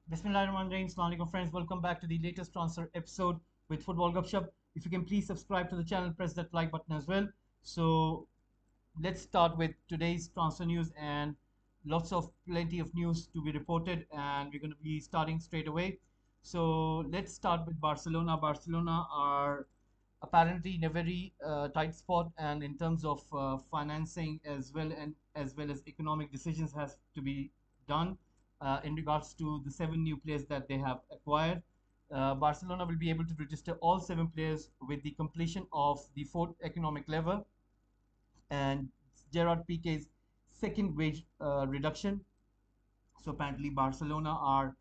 Bismillahirrahmanirrahim. Assalamu alaikum friends. Welcome back to the latest transfer episode with Football Gupshup. If you can please subscribe to the channel, press that like button as well. So let's start with today's transfer news and plenty of news to be reported, and we're going to be starting straight away. So let's start with Barcelona. Barcelona are apparently in a very tight spot, and in terms of financing as well as economic decisions has to be done in regards to the seven new players that they have acquired. Barcelona will be able to register all seven players with the completion of the fourth economic lever and Gerard Pique's second wage reduction. So apparently Barcelona are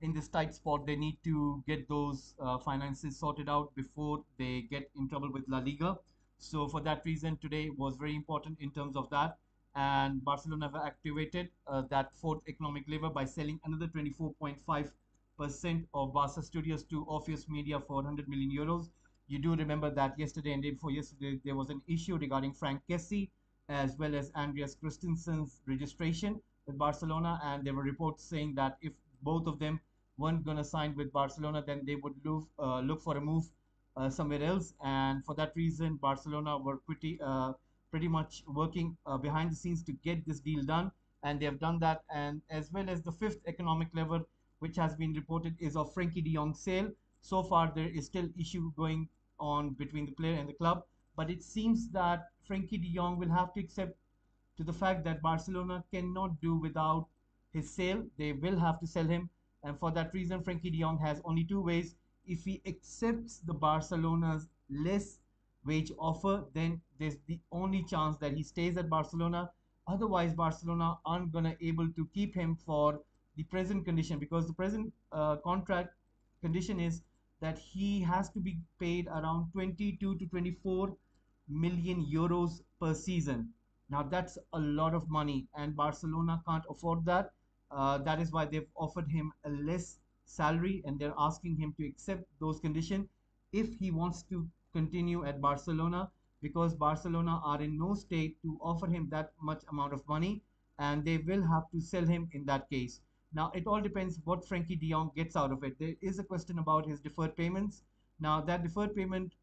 in this tight spot. They need to get those finances sorted out before they get in trouble with La Liga. So for that reason, today was very important in terms of that. And Barcelona have activated that fourth economic lever by selling another 24.5% of Barca Studios to Orpheus Media for 100 million euros. You do remember that yesterday and day before yesterday, there was an issue regarding Frank Kessie as well as Andreas Christensen's registration with Barcelona, and there were reports saying that if both of them weren't going to sign with Barcelona, then they would look for a move somewhere else. And for that reason, Barcelona were pretty much working behind the scenes to get this deal done, and they have done that. And as well as the fifth economic lever, which has been reported, is of Frankie De Jong's sale. So far, there is still issue going on between the player and the club, but it seems that Frankie De Jong will have to accept to the fact that Barcelona cannot do without his sale. They will have to sell him. And for that reason, Frankie de Jong has only two ways. If he accepts the Barcelona's less wage offer, then there's the only chance that he stays at Barcelona. Otherwise, Barcelona aren't gonna able to keep him for the present condition, because the present contract condition is that he has to be paid around 22 to 24 million euros per season. Now that's a lot of money, and Barcelona can't afford that. That is why they've offered him a less salary, and they're asking him to accept those conditions if he wants to continue at Barcelona, because Barcelona are in no state to offer him that much amount of money, and they will have to sell him in that case. Now it all depends what Frankie De Jong gets out of it. There is a question about his deferred payments. Now that deferred payment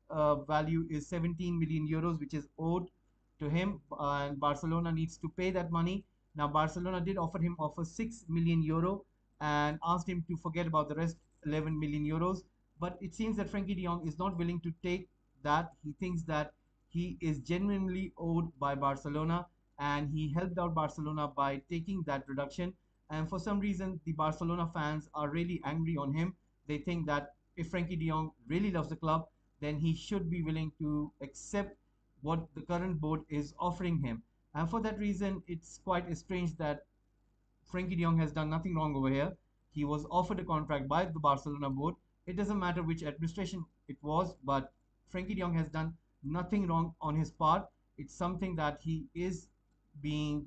value is 17 million euros, which is owed to him, and Barcelona needs to pay that money. Now, Barcelona did offer 6 million euro and asked him to forget about the rest 11 million euros. But it seems that Frankie de Jong is not willing to take that. He thinks that he is genuinely owed by Barcelona, and he helped out Barcelona by taking that reduction. And for some reason, the Barcelona fans are really angry on him. They think that if Frankie de Jong really loves the club, then he should be willing to accept what the current board is offering him. And for that reason, it's quite strange that Frankie de Jong has done nothing wrong over here. He was offered a contract by the Barcelona board. It doesn't matter which administration it was, but Frankie de Jong has done nothing wrong on his part. It's something that he is being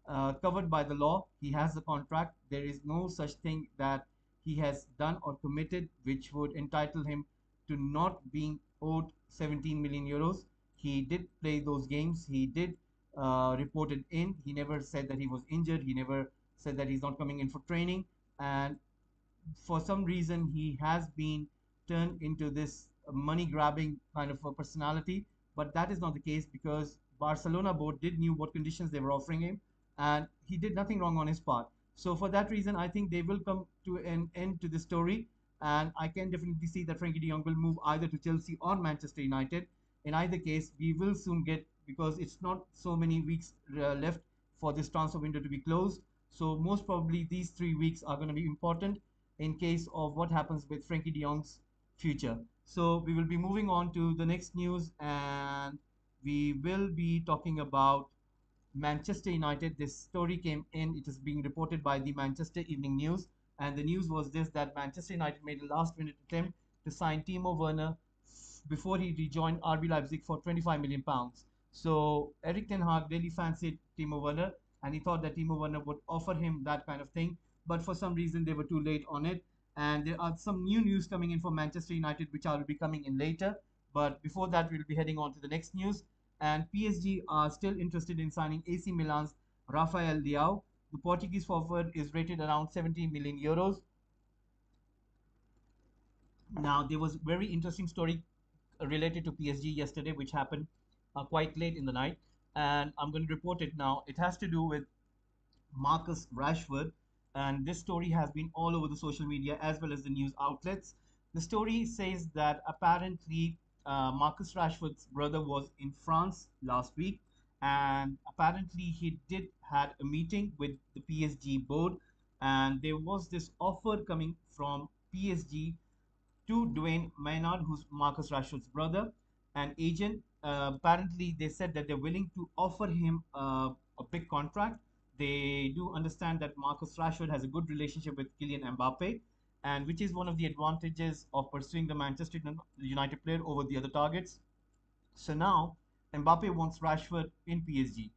covered by the law. He has the contract. There is no such thing that he has done or committed which would entitle him to not being owed 17 million euros. He did play those games. He did report it in. He never said that he was injured. He never said that he's not coming in for training. And for some reason, he has been turned into this money grabbing kind of a personality. But that is not the case, because Barcelona board did knew what conditions they were offering him, and he did nothing wrong on his part. So for that reason, I think they will come to an end to the story, and I can definitely see that Frankie De Jong will move either to Chelsea or Manchester United. In either case, we will soon get, because it's not so many weeks left for this transfer window to be closed. So most probably these 3 weeks are going to be important in case of what happens with Frankie De Jong's future. So we will be moving on to the next news, and we will be talking about Manchester United. This story came in, it is being reported by the Manchester Evening News. And the news was this, that Manchester United made a last minute attempt to sign Timo Werner before he rejoined RB Leipzig for 25 million pounds. So Eric Ten Hag really fancied Timo Werner, and he thought that Timo Werner would offer him that kind of thing. But for some reason, they were too late on it. And there are some new news coming in for Manchester United, which I will be coming in later. But before that, we'll be heading on to the next news. And PSG are still interested in signing AC Milan's Rafael Leao. The Portuguese forward is rated around 17 million euros. Now, there was very interesting story related to PSG yesterday, which happened quite late in the night, and I'm going to report it now. It has to do with Marcus Rashford, and this story has been all over the social media as well as the news outlets. The story says that apparently Marcus Rashford's brother was in France last week, and apparently he did had a meeting with the PSG board, and there was this offer coming from PSG to Dwayne Maynard, who's Marcus Rashford's brother, an agent. Apparently, they said that they're willing to offer him a big contract. They do understand that Marcus Rashford has a good relationship with Kylian Mbappe, and which is one of the advantages of pursuing the Manchester United player over the other targets. So now Mbappe wants Rashford in PSG.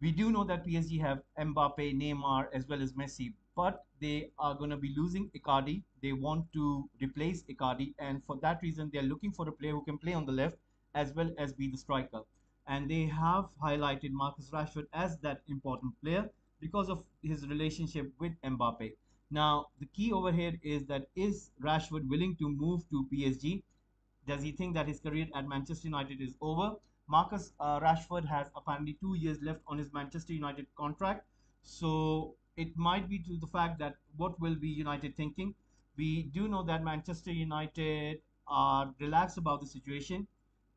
We do know that PSG have Mbappe, Neymar, as well as Messi, but they are going to be losing Icardi. They want to replace Icardi, and for that reason, they are looking for a player who can play on the left as well as be the striker. And they have highlighted Marcus Rashford as that important player because of his relationship with Mbappe. Now, the key over here is Rashford willing to move to PSG? Does he think that his career at Manchester United is over? Marcus Rashford has apparently 2 years left on his Manchester United contract. So it might be to the fact that what will be United thinking? We do know that Manchester United are relaxed about the situation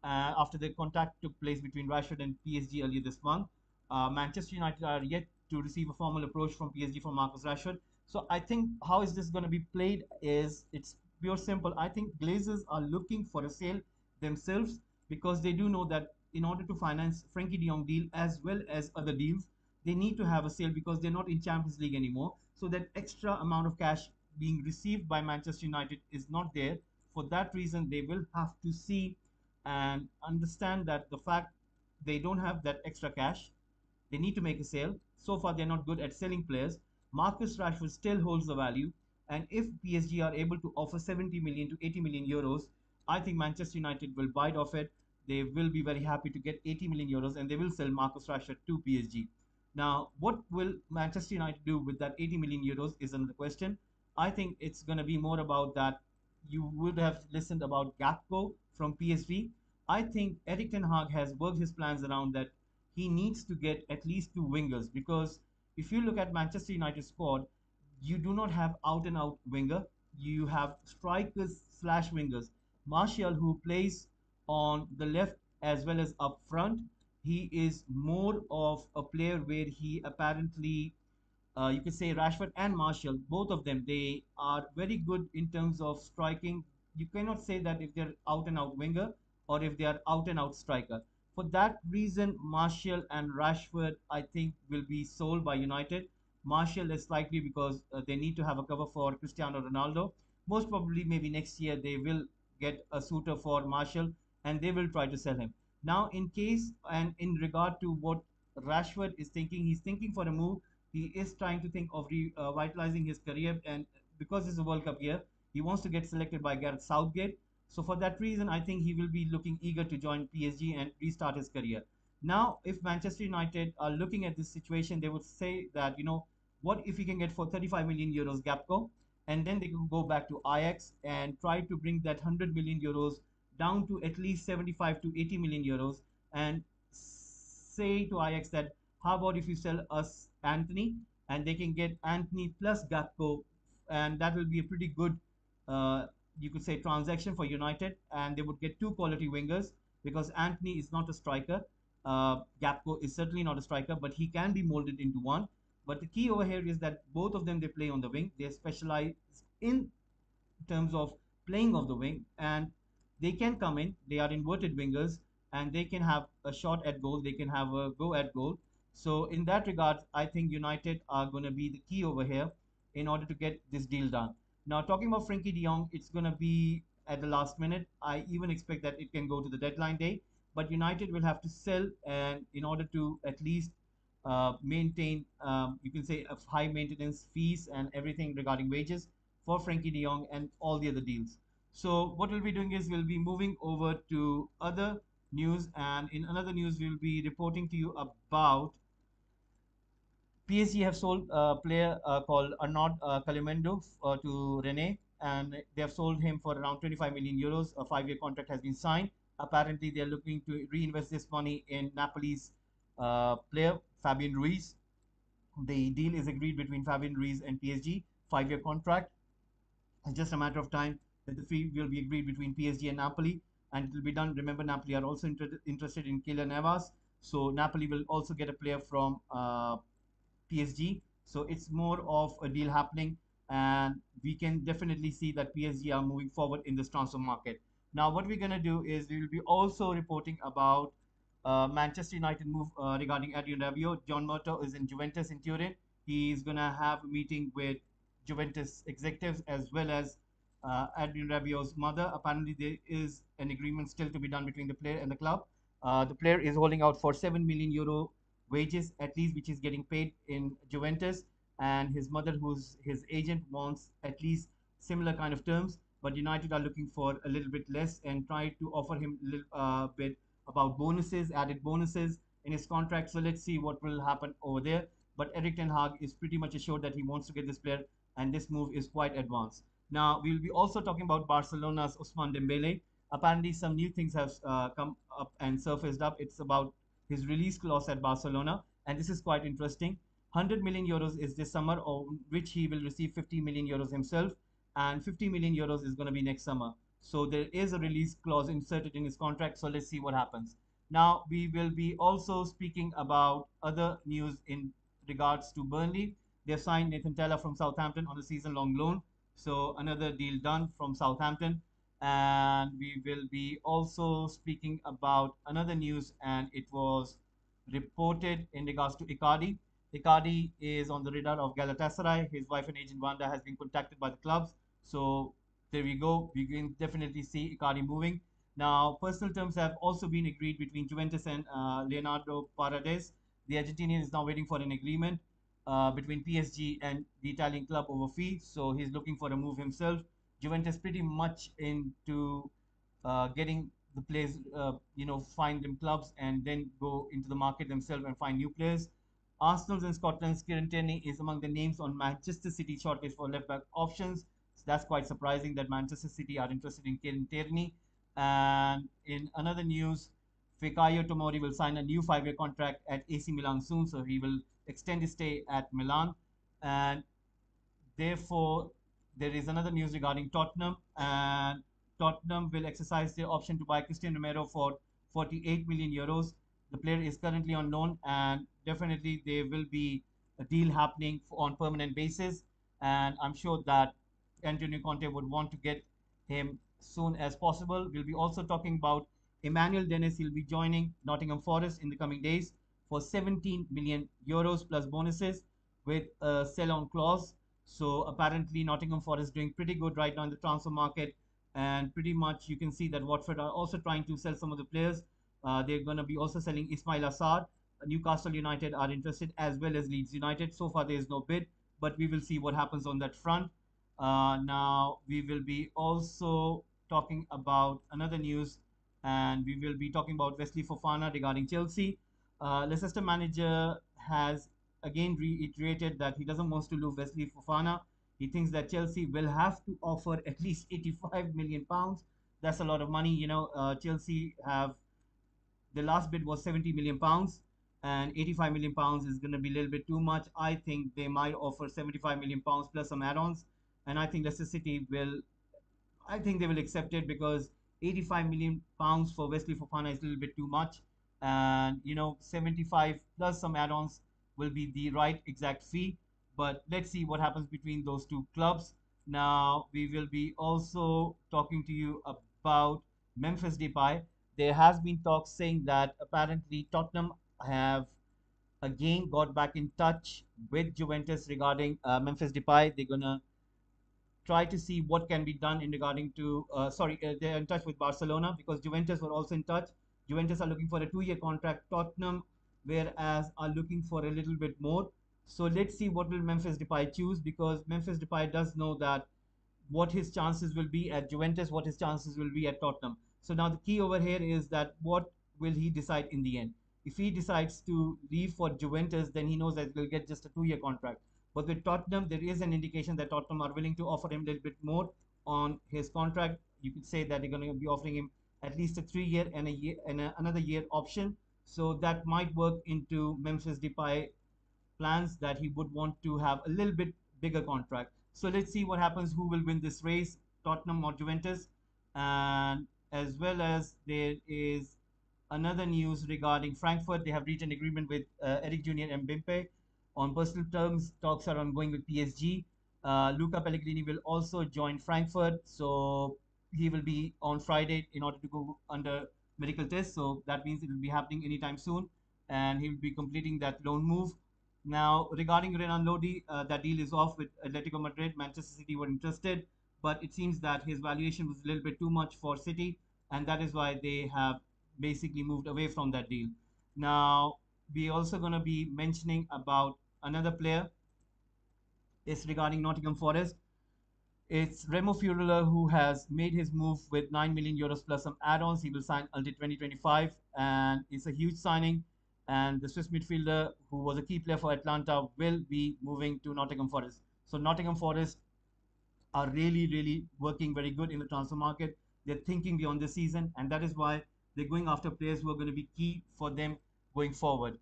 after the contact took place between Rashford and PSG earlier this month. Manchester United are yet to receive a formal approach from PSG for Marcus Rashford. So I think how is this going to be played is it's pure simple. I think Glazers are looking for a sale themselves because they do know that in order to finance Frankie de Jong deal as well as other deals, they need to have a sale because they're not in Champions League anymore. So that extra amount of cash being received by Manchester United is not there. For that reason, they will have to see and understand that the fact they don't have that extra cash, they need to make a sale. So far, they're not good at selling players. Marcus Rashford still holds the value, and if PSG are able to offer 70 million to 80 million euros, I think Manchester United will bite off it. They will be very happy to get 80 million euros, and they will sell Marcus Rashford to PSG. Now, what will Manchester United do with that 80 million euros is another question. I think it's going to be more about that. You would have listened about Gakpo from PSV. I think Eric Ten Hag has worked his plans around that he needs to get at least two wingers because if you look at Manchester United squad, you do not have out and out winger. You have strikers slash wingers. Martial, who plays on the left as well as up front, he is more of a player where he apparently you could say Rashford and Martial, both of them, they are very good in terms of striking. You cannot say that if they're out and out winger or if they are out and out striker. For that reason, Martial and Rashford, I think, will be sold by United. Martial is likely because they need to have a cover for Cristiano Ronaldo. Most probably, maybe next year, they will get a suitor for Martial and they will try to sell him. Now, in case and in regard to what Rashford is thinking, he's thinking for a move. He is trying to think of revitalizing his career, and because it's a World Cup year, he wants to get selected by Gareth Southgate. So for that reason, I think he will be looking eager to join PSG and restart his career. Now, if Manchester United are looking at this situation, they would say that what if we can get for 35 million euros Gapco, and then they can go back to Ajax and try to bring that 100 million euros down to at least 75 to 80 million euros, and say to Ajax that how about if you sell us Anthony and they can get Anthony plus Gakpo, and that will be a pretty good, you could say, transaction for United, and they would get two quality wingers because Anthony is not a striker. Gakpo is certainly not a striker, but he can be molded into one. But the key over here is that both of them they play on the wing. They specialize in terms of playing of the wing, and they can come in. They are inverted wingers, and they can have a shot at goal. They can have a go at goal. So in that regard, I think United are going to be the key over here in order to get this deal done. Now, talking about Frankie De Jong, it's going to be at the last minute. I even expect that it can go to the deadline day, but United will have to sell, and in order to at least maintain, you can say, high maintenance fees and everything regarding wages for Frankie De Jong and all the other deals. So what we'll be doing is we'll be moving over to other news, and in another news we'll be reporting to you about PSG have sold a player called Arnaud Calimendo to Rennais. and they have sold him for around 25 million euros. A 5-year contract has been signed. Apparently, they're looking to reinvest this money in Napoli's player Fabian Ruiz. The deal is agreed between Fabian Ruiz and PSG, 5-year contract. It's just a matter of time that the fee will be agreed between PSG and Napoli, and it will be done. Remember, Napoli are also interested in Kylian Navas, so Napoli will also get a player from PSG. So it's more of a deal happening, and we can definitely see that PSG are moving forward in this transfer market. Now, what we're going to do is we will be also reporting about Manchester United move regarding Adrian Rabiot. John Murtough is in Juventus in Turin. He's going to have a meeting with Juventus executives as well as Adrian Rabiot's mother. Apparently, there is an agreement still to be done between the player and the club. The player is holding out for 7 million euro wages at least, which is getting paid in Juventus, and his mother, who's his agent, wants at least similar kind of terms. But United are looking for a little bit less and try to offer him a little bit about bonuses, added bonuses in his contract. So let's see what will happen over there. But Eric Ten Hag is pretty much assured that he wants to get this player, and this move is quite advanced. Now we will be also talking about Barcelona's Ousmane Dembele. Apparently, some new things have come up and surfaced up. It's about his release clause at Barcelona, and this is quite interesting. 100 million euros is this summer, on which he will receive 50 million euros himself, and 50 million euros is going to be next summer. So there is a release clause inserted in his contract. So let's see what happens. Now we will be also speaking about other news in regards to Burnley. They've signed Nathan Tella from Southampton on a season-long loan. So another deal done from Southampton. And we will be also speaking about another news, and it was reported in regards to Icardi. Icardi is on the radar of Galatasaray. His wife and agent Wanda has been contacted by the clubs. So there we go. We can definitely see Icardi moving. Now, personal terms have also been agreed between Juventus and Leonardo Paredes. The Argentinian is now waiting for an agreement between PSG and the Italian club over fee. So he's looking for a move himself. Juventus pretty much into getting the players, find them clubs and then go into the market themselves and find new players. Arsenal's and Scotland's Kieran Tierney is among the names on Manchester City shortlist for left back options. So that's quite surprising that Manchester City are interested in Kieran Tierney. And in another news, Fikayo Tomori will sign a new 5-year contract at AC Milan soon, so he will extend his stay at Milan. And therefore, there is another news regarding Tottenham, and Tottenham will exercise their option to buy Christian Romero for 48 million euros. The player is currently on loan, and definitely there will be a deal happening on permanent basis. And I'm sure that Antonio Conte would want to get him soon as possible. We'll be also talking about Emmanuel Dennis. He'll be joining Nottingham Forest in the coming days for 17 million euros plus bonuses with a sell-on clause. So apparently Nottingham Forest doing pretty good right now in the transfer market, and pretty much you can see that Watford are also trying to sell some of the players. They're going to be also selling Ismail Assar. Newcastle United are interested as well as Leeds United. So far there is no bid, but we will see what happens on that front. Now we will be also talking about another news, and we will be talking about Wesley Fofana regarding Chelsea. Leicester manager has again reiterated that he doesn't want to lose Wesley Fofana. He thinks that Chelsea will have to offer at least 85 million pounds. That's a lot of money. Chelsea have the last bid was 70 million pounds, and 85 million pounds is going to be a little bit too much. I think they might offer 75 million pounds plus some add-ons, and I think Leicester City will. I think they will accept it because 85 million pounds for Wesley Fofana is a little bit too much, and 75 plus some add-ons will be the right exact fee. But let's see what happens between those two clubs. Now we will be also talking to you about Memphis Depay. There has been talks saying that apparently Tottenham have again got back in touch with Juventus regarding Memphis Depay. They're gonna try to see what can be done in regarding to they're in touch with Barcelona because Juventus were also in touch. Juventus are looking for a 2-year contract. Tottenham, whereas, are looking for a little bit more. So let's see what will Memphis Depay choose, because Memphis Depay does know that what his chances will be at Juventus, what his chances will be at Tottenham. So now the key over here is that what will he decide in the end? If he decides to leave for Juventus, then he knows that he'll get just a 2-year contract. But with Tottenham, there is an indication that Tottenham are willing to offer him a little bit more on his contract. You could say that they're going to be offering him at least a 3 year and another year option. So that might work into Memphis Depay plans that he would want to have a little bit bigger contract. So let's see what happens. Who will win this race, Tottenham or Juventus? And as well as there is another news regarding Frankfurt. They have reached an agreement with Eric Jr. and Bimpe on personal terms. Talks are ongoing with PSG. Luca Pellegrini will also join Frankfurt, so he will be on Friday in order to go under medical test. So that means it will be happening anytime soon, and he will be completing that loan move. Now, regarding Renan Lodi, that deal is off with Atletico Madrid. Manchester City were interested, but it seems that his valuation was a little bit too much for City, and that is why they have basically moved away from that deal. Now, we also going to be mentioning about another player. It's regarding Nottingham Forest. It's Remo Furula who has made his move with 9 million euros plus some add-ons. He will sign until 2025, and it's a huge signing. And the Swiss midfielder, who was a key player for Atlanta, will be moving to Nottingham Forest. So Nottingham Forest are really, really working very good in the transfer market. They're thinking beyond the season, and that is why they're going after players who are going to be key for them going forward.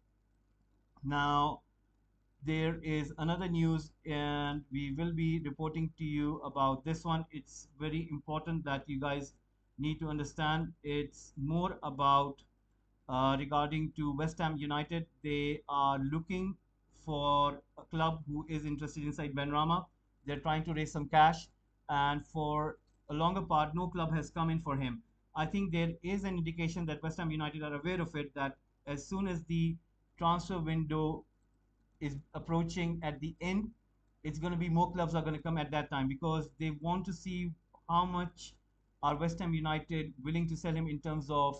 Now, there is another news, and we will be reporting to you about this one. It's very important that you guys need to understand. It's more about regarding to West Ham United. They are looking for a club who is interested inside Benrahma. They're trying to raise some cash, and for a longer part, no club has come in for him. I think there is an indication that West Ham United are aware of it, that as soon as the transfer window is approaching at the end, it's going to be more clubs are going to come at that time, because they want to see how much are West Ham United willing to sell him in terms of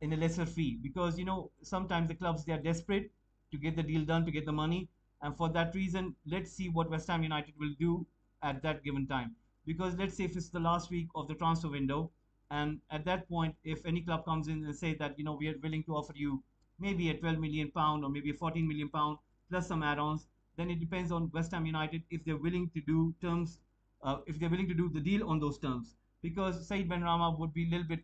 in a lesser fee, because sometimes the clubs, they are desperate to get the deal done, to get the money, and for that reason, let's see what West Ham United will do at that given time. Because let's say if it's the last week of the transfer window, and at that point, if any club comes in and say that we are willing to offer you maybe a 12 million pound or maybe a 14 million pound plus some add-ons, then it depends on West Ham United if they're willing to do terms, if they're willing to do the deal on those terms. Because Said Benrahma would be a little bit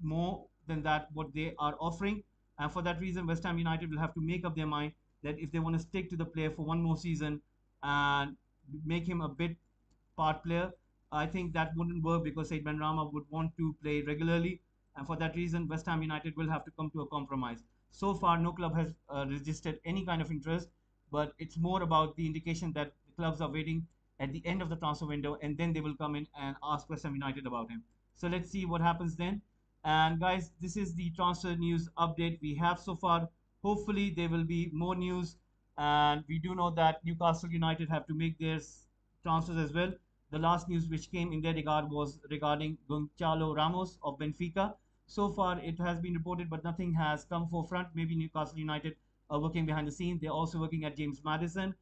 more than that what they are offering, and for that reason West Ham United will have to make up their mind that if they want to stick to the player for one more season and make him a bit part player, I think that wouldn't work, because Said Benrahma would want to play regularly, and for that reason West Ham United will have to come to a compromise. So far no club has registered any kind of interest, but it's more about the indication that the clubs are waiting at the end of the transfer window, and then they will come in and ask West Ham United about him. So let's see what happens then. And guys, this is the transfer news update we have so far. Hopefully, there will be more news. And we do know that Newcastle United have to make their transfers as well. The last news which came in their regard was regarding Gonçalo Ramos of Benfica. So far, it has been reported, but nothing has come forefront. Maybe Newcastle United are working behind the scenes. They're also working at James Madison.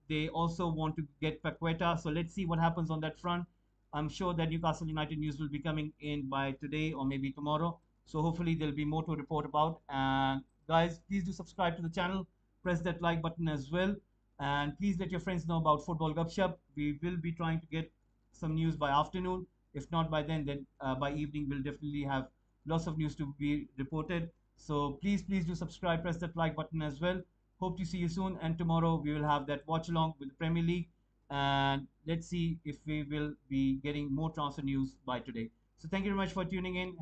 They also want to get Paqueta. So let's see what happens on that front. I'm sure that Newcastle United news will be coming in by today or maybe tomorrow. So hopefully there'll be more to report about. And guys, please do subscribe to the channel. Press that like button as well. And please let your friends know about Football Gupshup. We will be trying to get some news by afternoon. If not by then by evening, we'll definitely have lots of news to be reported. So please do subscribe. Press that like button as well. Hope to see you soon. And tomorrow we will have that watch along with the Premier League, and let's see if we will be getting more transfer news by today. So thank you very much for tuning in.